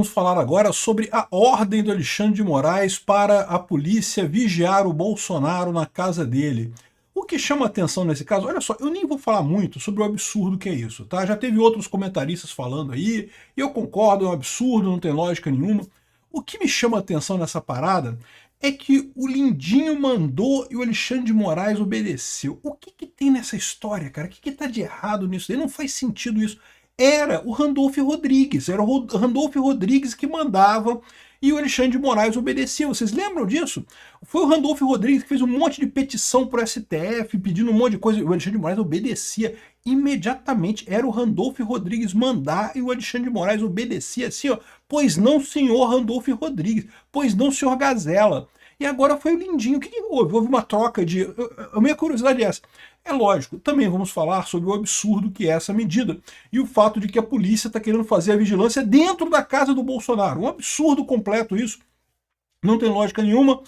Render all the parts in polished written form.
Vamos falar agora sobre a ordem do Alexandre de Moraes para a polícia vigiar o Bolsonaro na casa dele. O que chama atenção nesse caso, olha só, eu nem vou falar muito sobre o absurdo que é isso, tá? Já teve outros comentaristas falando aí, e eu concordo, é um absurdo, não tem lógica nenhuma. O que me chama atenção nessa parada é que o Lindinho mandou e o Alexandre de Moraes obedeceu. O que tem nessa história, cara? O que tá de errado nisso? Não faz sentido isso. Era o Randolph Rodrigues, era o Randolph Rodrigues que mandava e o Alexandre de Moraes obedecia. Vocês lembram disso? Foi o Randolph Rodrigues que fez um monte de petição para o STF, pedindo um monte de coisa, e o Alexandre de Moraes obedecia imediatamente. Era o Randolph Rodrigues mandar e o Alexandre de Moraes obedecia assim, ó. Pois não, senhor Randolph Rodrigues, pois não, senhor Gazela. E agora foi o Lindinho. O que houve? Houve uma troca de... A minha curiosidade é essa. É lógico, também vamos falar sobre o absurdo que é essa medida e o fato de que a polícia está querendo fazer a vigilância dentro da casa do Bolsonaro. Um absurdo completo isso, não tem lógica nenhuma.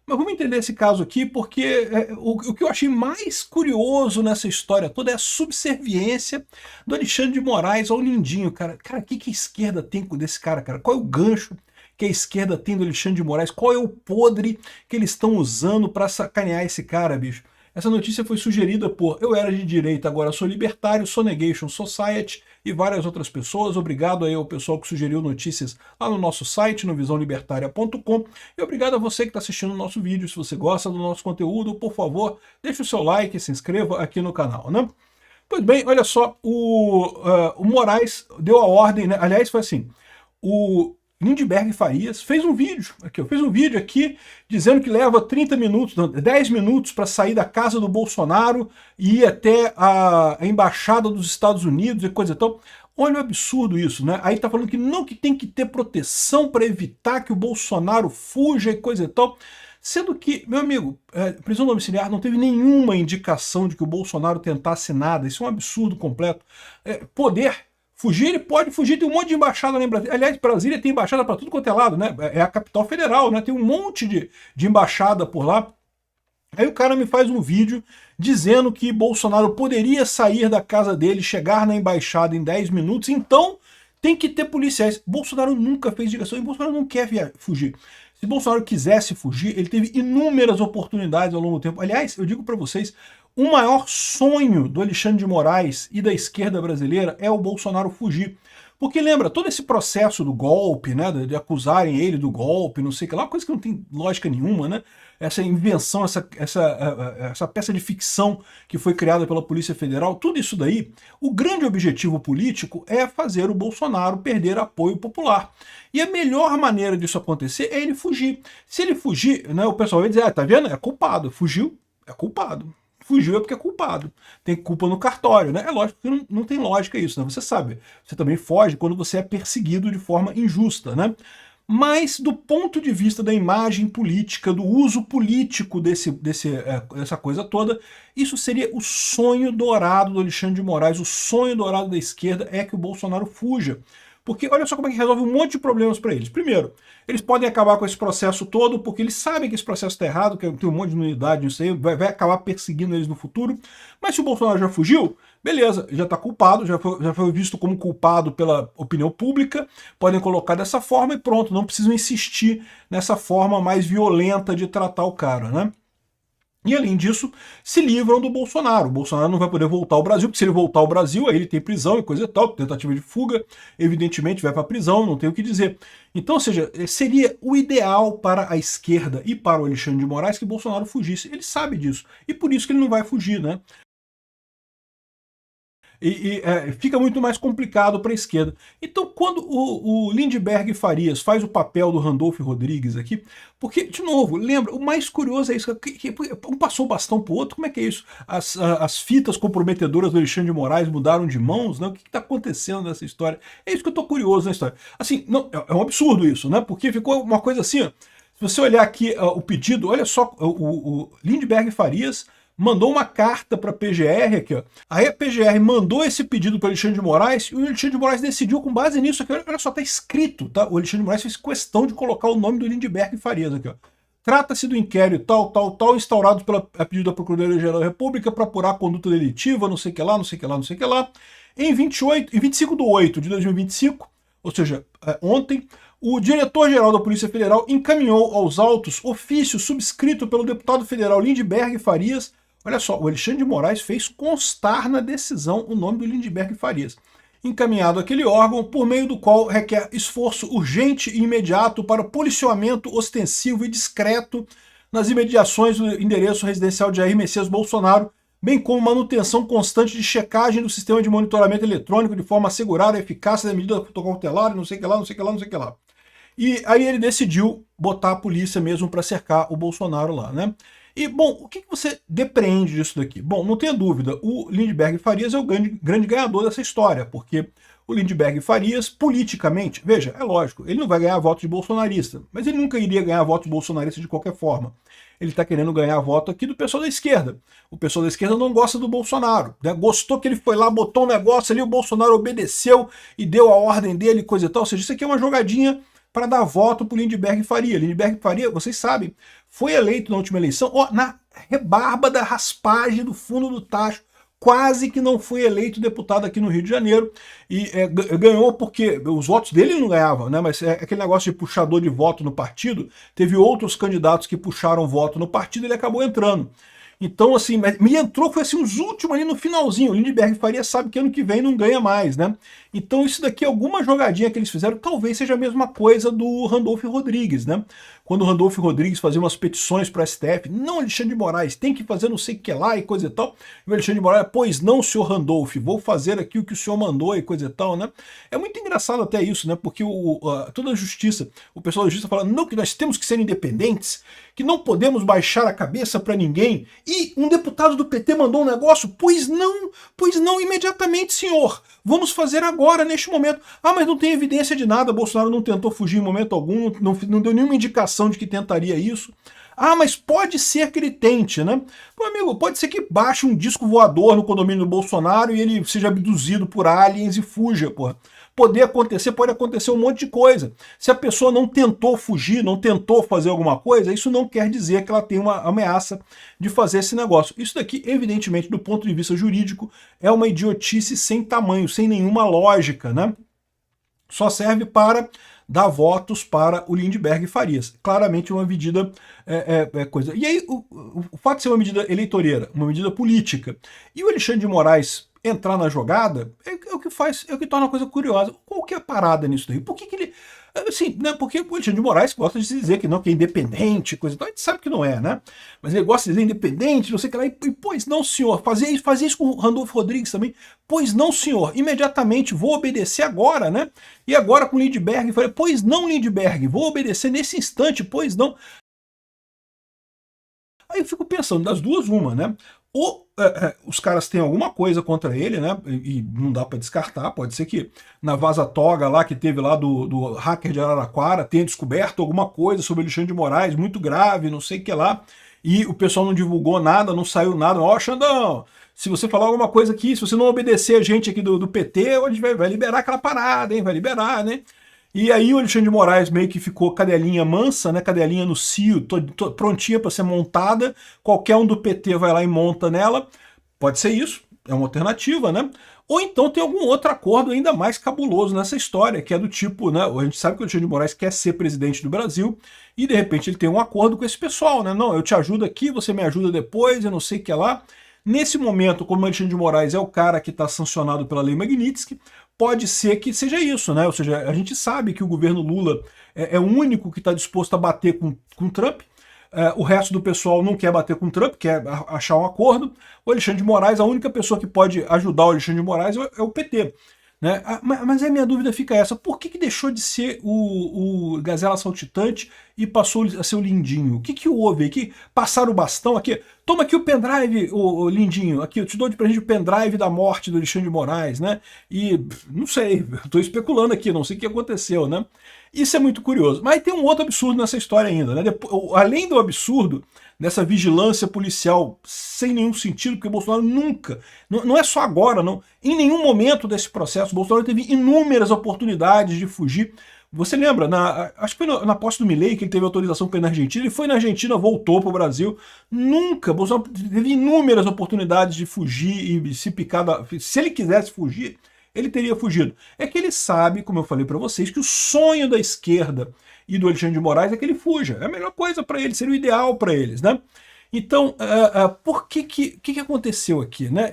Mas vamos entender esse caso aqui, porque o que eu achei mais curioso nessa história toda é a subserviência do Alexandre de Moraes ao Lindinho. Cara, o que a esquerda tem desse cara? Qual é o gancho que a esquerda tem do Alexandre de Moraes? Qual é o podre que eles estão usando para sacanear esse cara, bicho? Essa notícia foi sugerida por Eu Era de Direita, Agora Sou Libertário, Sonegation Society e várias outras pessoas. Obrigado aí ao pessoal que sugeriu notícias lá no nosso site, no visãolibertaria.com. E obrigado a você que está assistindo o nosso vídeo. Se você gosta do nosso conteúdo, por favor, deixe o seu like e se inscreva aqui no canal, né? Pois bem, olha só, o Moraes deu a ordem, né? Aliás, foi assim, o Lindbergh Farias fez um vídeo aqui dizendo que leva 30 minutos, 10 minutos para sair da casa do Bolsonaro e ir até a embaixada dos Estados Unidos e coisa e tal. Olha o absurdo isso, né? Aí tá falando que não, que tem que ter proteção para evitar que o Bolsonaro fuja e coisa e tal. Sendo que, meu amigo, prisão domiciliar não teve nenhuma indicação de que o Bolsonaro tentasse nada. Isso é um absurdo completo. Poder fugir, ele pode fugir, tem um monte de embaixada lá em Brasília. Aliás, Brasília tem embaixada para tudo quanto é lado, né? É a capital federal, né? Tem um monte de embaixada por lá. Aí o cara me faz um vídeo dizendo que Bolsonaro poderia sair da casa dele, chegar na embaixada em 10 minutos, então tem que ter policiais. Bolsonaro nunca fez ligação e Bolsonaro não quer fugir. Se Bolsonaro quisesse fugir, ele teve inúmeras oportunidades ao longo do tempo. Aliás, eu digo para vocês, o maior sonho do Alexandre de Moraes e da esquerda brasileira é o Bolsonaro fugir. Porque lembra, todo esse processo do golpe, né, de acusarem ele do golpe, não sei o que lá, uma coisa que não tem lógica nenhuma, né? Essa invenção, essa peça de ficção que foi criada pela Polícia Federal, tudo isso daí, o grande objetivo político é fazer o Bolsonaro perder apoio popular. E a melhor maneira disso acontecer é ele fugir. Se ele fugir, né, o pessoal vai dizer, tá vendo? É culpado. Fugiu, é culpado. Fugiu é porque é culpado. Tem culpa no cartório, né? É lógico que não tem lógica isso, né? Você sabe, você também foge quando você é perseguido de forma injusta, né? Mas do ponto de vista da imagem política, do uso político dessa coisa toda, isso seria o sonho dourado do Alexandre de Moraes, o sonho dourado da esquerda é que o Bolsonaro fuja. Porque olha só como é que resolve um monte de problemas para eles. Primeiro, eles podem acabar com esse processo todo, porque eles sabem que esse processo está errado, que tem um monte de unidade nisso aí, vai acabar perseguindo eles no futuro. Mas se o Bolsonaro já fugiu, beleza, já está culpado, já foi visto como culpado pela opinião pública, podem colocar dessa forma e pronto, não precisam insistir nessa forma mais violenta de tratar o cara, né? E além disso, se livram do Bolsonaro. O Bolsonaro não vai poder voltar ao Brasil, porque se ele voltar ao Brasil, aí ele tem prisão e coisa e tal, tentativa de fuga, evidentemente vai para a prisão, não tem o que dizer. Então, ou seja, seria o ideal para a esquerda e para o Alexandre de Moraes que Bolsonaro fugisse. Ele sabe disso, e por isso que ele não vai fugir, né? Fica muito mais complicado para a esquerda. Então, quando o Lindbergh Farias faz o papel do Randolph Rodrigues aqui, porque, de novo, lembra, o mais curioso é isso, que um passou o bastão para o outro, como é que é isso? As fitas comprometedoras do Alexandre de Moraes mudaram de mãos, né? O que está acontecendo nessa história? É isso que eu estou curioso na história. Assim, não, é um absurdo isso, né? Porque ficou uma coisa assim, ó, se você olhar aqui o pedido, olha só, o Lindbergh Farias mandou uma carta para a PGR aqui, ó. Aí a PGR mandou esse pedido para o Alexandre de Moraes e o Alexandre de Moraes decidiu com base nisso aqui. Olha só, tá escrito, tá? O Alexandre de Moraes fez questão de colocar o nome do Lindbergh Farias aqui, ó. Trata-se do inquérito tal, instaurado a pedido da Procuradoria-Geral da República para apurar a conduta delitiva, não sei o que lá, não sei o que lá, não sei o que lá. Em 25/8 de 2025, ou seja, ontem, o diretor-geral da Polícia Federal encaminhou aos autos ofício subscrito pelo deputado federal Lindbergh Farias. Olha só, o Alexandre de Moraes fez constar na decisão o nome do Lindbergh Farias, encaminhado àquele órgão, por meio do qual requer esforço urgente e imediato para policiamento ostensivo e discreto nas imediações do endereço residencial de Jair Messias Bolsonaro, bem como manutenção constante de checagem do sistema de monitoramento eletrônico de forma a assegurar a eficácia da medida cautelar, não sei o que lá, não sei o que lá, não sei o que lá. E aí ele decidiu botar a polícia mesmo para cercar o Bolsonaro lá, né? E, bom, o que você depreende disso daqui? Bom, não tenha dúvida, o Lindbergh Farias é o grande ganhador dessa história, porque o Lindbergh Farias, politicamente, veja, é lógico, ele não vai ganhar voto de bolsonarista, mas ele nunca iria ganhar voto de bolsonarista de qualquer forma. Ele está querendo ganhar voto aqui do pessoal da esquerda. O pessoal da esquerda não gosta do Bolsonaro, né? Gostou que ele foi lá, botou um negócio ali, o Bolsonaro obedeceu e deu a ordem dele, coisa e tal. Ou seja, isso aqui é uma jogadinha para dar voto para o Lindbergh Faria. Lindbergh Faria, vocês sabem, foi eleito na última eleição, ó, na rebarba da raspagem do fundo do tacho, quase que não foi eleito deputado aqui no Rio de Janeiro, e ganhou porque os votos dele não ganhavam, né? Mas aquele negócio de puxador de voto no partido, teve outros candidatos que puxaram voto no partido e ele acabou entrando. Então, assim, me entrou, foi assim, os últimos ali no finalzinho. O Lindbergh Faria sabe que ano que vem não ganha mais, né? Então isso daqui, alguma jogadinha que eles fizeram, talvez seja a mesma coisa do Randolfo Rodrigues, né? Quando o Randolfo Rodrigues fazia umas petições para o STF, não, Alexandre de Moraes, tem que fazer não sei o que lá e coisa e tal. E o Alexandre de Moraes, pois não, senhor Randolfo, vou fazer aqui o que o senhor mandou e coisa e tal, né? É muito engraçado até isso, né? Porque toda a justiça, o pessoal da justiça fala, não, que nós temos que ser independentes, que não podemos baixar a cabeça para ninguém. E um deputado do PT mandou um negócio, pois não, imediatamente, senhor. Vamos fazer agora, neste momento. Ah, mas não tem evidência de nada, Bolsonaro não tentou fugir em momento algum, não deu nenhuma indicação de que tentaria isso. Ah, mas pode ser que ele tente, né? Pô, amigo, pode ser que baixe um disco voador no condomínio do Bolsonaro e ele seja abduzido por aliens e fuja, pô. Pode acontecer um monte de coisa. Se a pessoa não tentou fugir, não tentou fazer alguma coisa, isso não quer dizer que ela tem uma ameaça de fazer esse negócio. Isso daqui, evidentemente, do ponto de vista jurídico, é uma idiotice sem tamanho, sem nenhuma lógica, né? Só serve para dar votos para o Lindbergh Farias. Claramente uma medida coisa. E aí, o fato de ser uma medida eleitoreira, uma medida política, e o Alexandre de Moraes entrar na jogada, é o que faz, é o que torna a coisa curiosa. Qual que é a parada nisso daí? Por que ele... Assim, né, porque o Alexandre de Moraes gosta de dizer que não, que é independente, coisa e tal, a gente sabe que não é, né? Mas ele gosta de dizer independente, não sei o que lá, e pois não, senhor, fazia isso com o Randolfo Rodrigues também, pois não, senhor, imediatamente vou obedecer agora, né? E agora com o Lindbergh, falei, pois não, Lindbergh, vou obedecer nesse instante, pois não. Aí eu fico pensando, das duas, uma, né? Ou os caras têm alguma coisa contra ele, né? E não dá para descartar, pode ser que na vaza-toga lá que teve lá do hacker de Araraquara tenha descoberto alguma coisa sobre Alexandre de Moraes, muito grave, não sei o que lá, e o pessoal não divulgou nada, não saiu nada. Ó, Xandão, se você falar alguma coisa aqui, se você não obedecer a gente aqui do PT, a gente vai liberar aquela parada, hein? Vai liberar, né? E aí o Alexandre de Moraes meio que ficou cadelinha mansa, né? Cadelinha no cio, prontinha para ser montada. Qualquer um do PT vai lá e monta nela. Pode ser isso, é uma alternativa, né? Ou então tem algum outro acordo ainda mais cabuloso nessa história, que é do tipo, né? A gente sabe que o Alexandre de Moraes quer ser presidente do Brasil e de repente ele tem um acordo com esse pessoal, né? Não, eu te ajudo aqui, você me ajuda depois, eu não sei o que lá. Nesse momento, como o Alexandre de Moraes é o cara que está sancionado pela Lei Magnitsky, pode ser que seja isso, né? Ou seja, a gente sabe que o governo Lula é o único que está disposto a bater com Trump, o resto do pessoal não quer bater com Trump, quer achar um acordo. O Alexandre de Moraes, a única pessoa que pode ajudar o Alexandre de Moraes é o PT. Né? Mas a minha dúvida fica essa, por que deixou de ser o Gazela Saltitante e passou a ser o Lindinho? O que houve aqui? Passaram o bastão aqui? Toma aqui o pendrive, o Lindinho, aqui, eu te dou de presente o pendrive da morte do Alexandre de Moraes, né? E não sei, estou especulando aqui, não sei o que aconteceu, né? Isso é muito curioso. Mas tem um outro absurdo nessa história ainda, né? Além do absurdo dessa vigilância policial sem nenhum sentido, porque o Bolsonaro nunca, não é só agora, não, em nenhum momento desse processo, o Bolsonaro teve inúmeras oportunidades de fugir. Você lembra, acho que foi na posse do Milei que ele teve autorização para ir na Argentina, ele foi na Argentina, voltou para o Brasil, nunca, Bolsonaro teve inúmeras oportunidades de fugir e se picar, se ele quisesse fugir, ele teria fugido? É que ele sabe, como eu falei para vocês, que o sonho da esquerda e do Alexandre de Moraes é que ele fuja. É a melhor coisa para eles, seria o ideal para eles, né? Então, por que aconteceu aqui, né?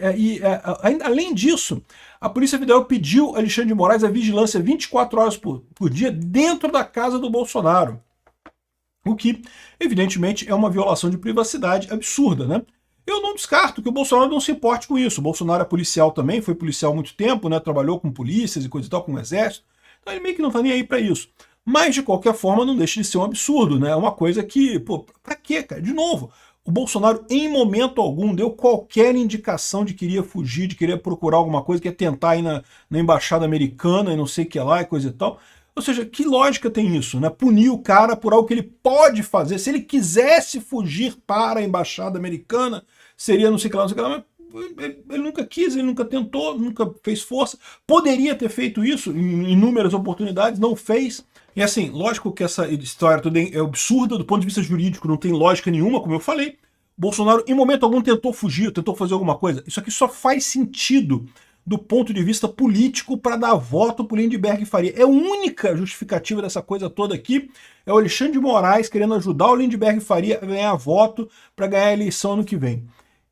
Além disso, a Polícia Federal pediu a Alexandre de Moraes a vigilância 24 horas por dia dentro da casa do Bolsonaro. O que, evidentemente, é uma violação de privacidade absurda, né? Eu não descarto que o Bolsonaro não se importe com isso. O Bolsonaro é policial também, foi policial há muito tempo, né? Trabalhou com polícias e coisa e tal, com o exército. Então ele meio que não tá nem aí para isso. Mas, de qualquer forma, não deixa de ser um absurdo, né? É uma coisa que, pô, pra quê, cara? De novo, o Bolsonaro, em momento algum, deu qualquer indicação de que iria fugir, de querer procurar alguma coisa, que ia tentar ir na embaixada americana e não sei o que lá e coisa e tal. Ou seja, que lógica tem isso, né? Punir o cara por algo que ele pode fazer. Se ele quisesse fugir para a embaixada americana, seria não sei o que lá, não sei o que lá, mas ele nunca quis, ele nunca tentou, nunca fez força. Poderia ter feito isso em inúmeras oportunidades, não fez. E assim, lógico que essa história toda é absurda do ponto de vista jurídico, não tem lógica nenhuma, como eu falei. Bolsonaro, em momento algum, tentou fugir, tentou fazer alguma coisa. Isso aqui só faz sentido do ponto de vista político para dar voto para o Lindbergh Faria. É a única justificativa dessa coisa toda aqui, é o Alexandre de Moraes querendo ajudar o Lindbergh Faria a ganhar voto para ganhar a eleição ano que vem.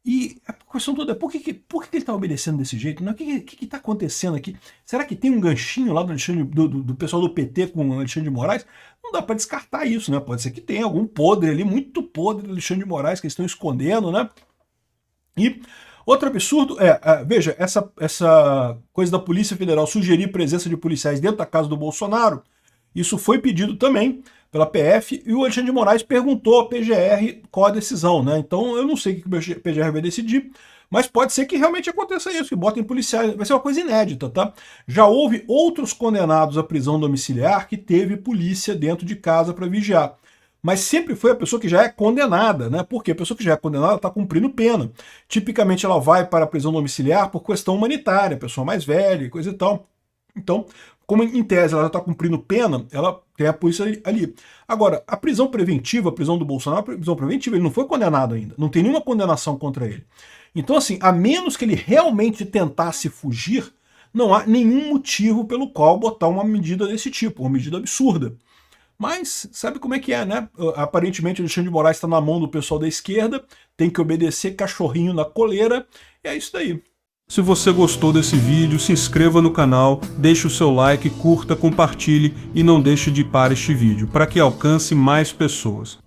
E a questão toda é por que ele está obedecendo desse jeito? Né? O que está acontecendo aqui? Será que tem um ganchinho lá do pessoal do PT com o Alexandre de Moraes? Não dá para descartar isso, né? Pode ser que tenha algum podre ali, muito podre do Alexandre de Moraes que eles estão escondendo, né? E outro absurdo veja, essa coisa da Polícia Federal sugerir presença de policiais dentro da casa do Bolsonaro, isso foi pedido também pela PF, e o Alexandre de Moraes perguntou à PGR qual a decisão, né? Então eu não sei o que o PGR vai decidir, mas pode ser que realmente aconteça isso, que botem policiais, vai ser uma coisa inédita, tá? Já houve outros condenados à prisão domiciliar que teve polícia dentro de casa para vigiar. Mas sempre foi a pessoa que já é condenada, né? Porque a pessoa que já é condenada está cumprindo pena. Tipicamente ela vai para a prisão domiciliar por questão humanitária, pessoa mais velha e coisa e tal. Então, como em tese ela já está cumprindo pena, ela tem a polícia ali. Agora, a prisão preventiva, a prisão do Bolsonaro, a prisão preventiva, ele não foi condenado ainda. Não tem nenhuma condenação contra ele. Então, assim, a menos que ele realmente tentasse fugir, não há nenhum motivo pelo qual botar uma medida desse tipo, uma medida absurda. Mas sabe como é que é, né? Aparentemente o Alexandre de Moraes está na mão do pessoal da esquerda, tem que obedecer cachorrinho na coleira, e é isso daí. Se você gostou desse vídeo, se inscreva no canal, deixe o seu like, curta, compartilhe e não deixe de ir para este vídeo, para que alcance mais pessoas.